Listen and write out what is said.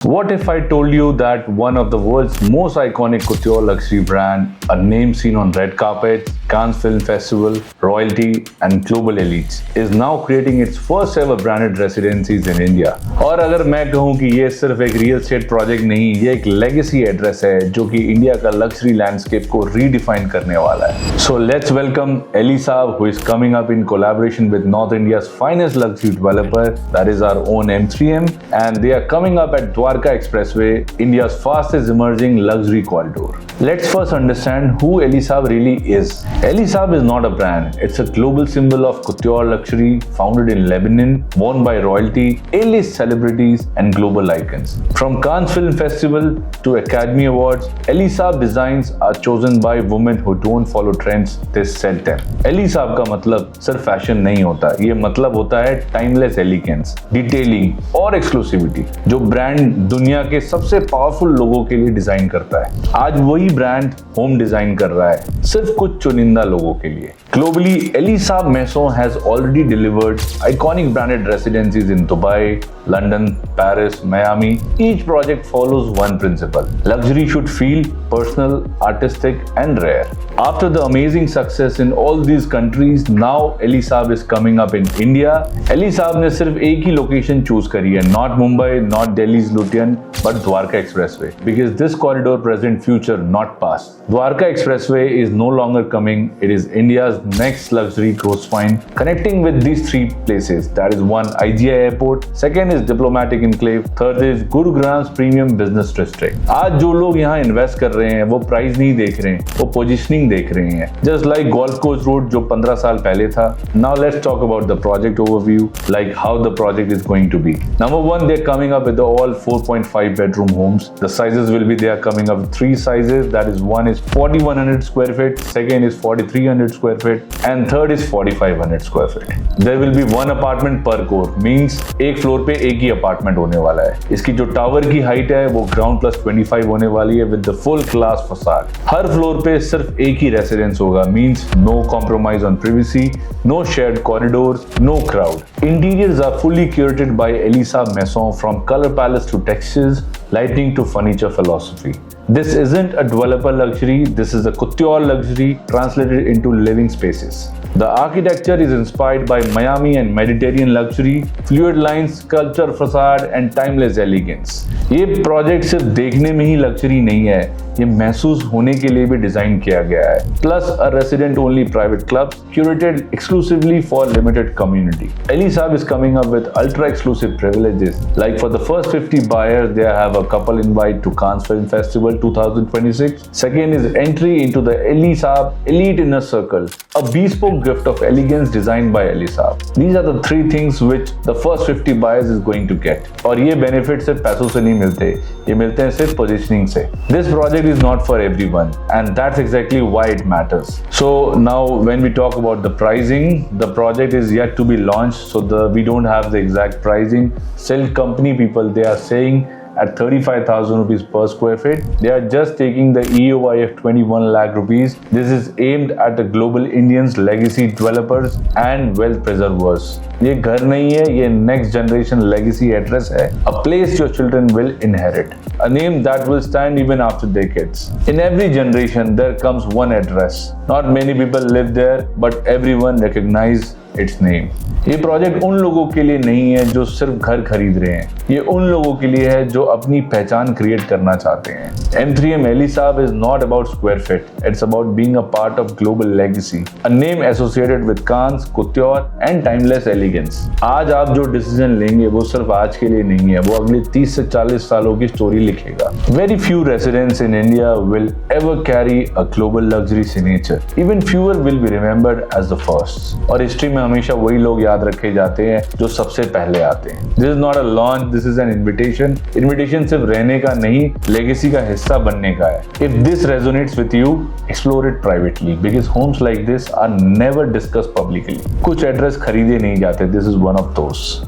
What if I told you that one of the world's most iconic couture luxury brand, a name seen on red carpet, Cannes Film Festival, royalty and global elites, is now creating its first ever branded residencies in India? और अगर मैं कहूँ कि ये सिर्फ एक real estate project नहीं, ये एक लेगेसी एड्रेस है जो कि इंडिया का लग्जरी लैंडस्केप को रीडिफाइन करने वाला है. So let's welcome Ellie Saab, who is coming up in collaboration with North India's finest luxury developer, that is our own M3M, and they are coming up at Dwarka Expressway, India's fastest emerging luxury corridor. Let's first understand who Ellie Saab really is. Ellie Saab is not a brand, it's a global symbol of couture luxury, founded in Lebanon, worn by royalty, A-list celebrities and global icons. From Cannes Film Festival to Academy Awards, Ellie Saab designs are chosen by women who don't follow trends, they set them. Ellie Saab का मतलब सिर्फ fashion नहीं होता, ये मतलब होता है timeless elegance, detailing और एक्सक्लूसिविटी, जो ब्रांड दुनिया के सबसे पावरफुल लोगों के लिए डिजाइन करता है. आज वही ब्रांड होम डिजाइन कर रहा है, सिर्फ कुछ चुनिंदा लोगों के लिए. Globally, Ellie Saab Maison has already delivered iconic branded residencies in Dubai, London, Paris, Miami. Each project follows one principle: luxury should feel personal, artistic, and rare. After the amazing success in all these countries, now Ellie Saab is coming up in India. Ellie Saab ने सिर्फ एक ही location choose करी है, not Mumbai, not Delhi's Lutyens, but Dwarka Expressway, because this corridor presents future, not past. Dwarka Expressway is no longer coming; it is India's next luxury growth spine, connecting with these three places. That is one, IGI Airport, second is Diplomatic Enclave, third is Gurugram's Premium Business District. आज जो लोग यहाँ invest कर रहे हैं वो price नहीं देख रहे हैं, वो पोजिशनिंग देख रहे हैं. Just like Golf Course Road जो 15 साल पहले था. Now let's talk about the project overview, like how the project is going to be. Number one, they're coming up with the all 4.5 bedroom homes. The sizes will be, they are coming up with three sizes. That is, one is 4100 square feet, second is 4300 square feet, and third is 4500 square feet. There will be one apartment per core, means एक floor पे एक ही apartment होने वाला है. इसकी जो tower की height है वो ग्राउंड प्लस 25 होने वाली है with the full class facade. Her floor पे सिर्फ एक ही रेसिडेंस होगा, means no compromise on privacy, no shared corridors, no crowd. Interiors are fully curated by Ellie Saab Maison, from color palettes to textures, lighting to furniture philosophy. This isn't a developer luxury, this is a couture luxury translated into living spaces. The architecture is inspired by Miami and Mediterranean luxury, fluid lines, sculpture facade and timeless elegance. ये project सिर्फ देखने में ही luxury नहीं है, ये महसूस होने के लिए भी डिजाइन किया गया है. Plus a resident only private clubs curated exclusively for limited community. Ellie Saab is coming up with ultra exclusive privileges. Like for the first 50 buyers, they have a couple invite to Cannes Film Festival 2026. Second is entry into the Ellie Saab Elite Inner Circle, a bespoke gift of elegance designed by Ellie Saab. These are the three things which the first 50 buyers is going to get. और ये benefit सिर्फ पैसों से नहीं मिलते, ये मिलते हैं सिर्फ positioning से. This project is not for everyone, and that's exactly why it matters. So now when we talk about the pricing, the project is yet to be launched, so we don't have the exact pricing. Still, company people, they are saying at 35,000 rupees per square feet. They are just taking the EOI of 21 lakh rupees. This is aimed at the global Indians, legacy developers and wealth preservers. ये घर नहीं है, ये next generation legacy address है. A place your children will inherit. A name that will stand even after decades. In every generation, there comes one address. Not many people live there, but everyone recognize its name. ये project उन लोगों के लिए नहीं है जो सिर्फ घर खरीद रहे हैं, ये उन लोगों के लिए है जो अपनी पहचान क्रिएट करना चाहते हैं. M3M Ellie Saab is not about square feet, it's about being a part of global legacy, a name associated with Cannes, couture and timeless elegance. आज आप जो डिसीजन लेंगे वो सिर्फ आज के लिए नहीं है, वो अगले 30 से 40 सालों की स्टोरी लिखेगा. Very few residents in India will ever carry a global luxury signature. Even fewer will be remembered as the first. और हिस्ट्री में हमेशा वही लोग याद रखे जाते हैं जो सबसे पहले आते हैं. This is not a launch, this is an invitation. Invitation सिर्फ रहने का नहीं, legacy का हिस्सा बनने का है. If this resonates with you, explore it privately, because homes like this are never discussed publicly. कुछ एड्रेस खरीदे नहीं जाते. This is one of those.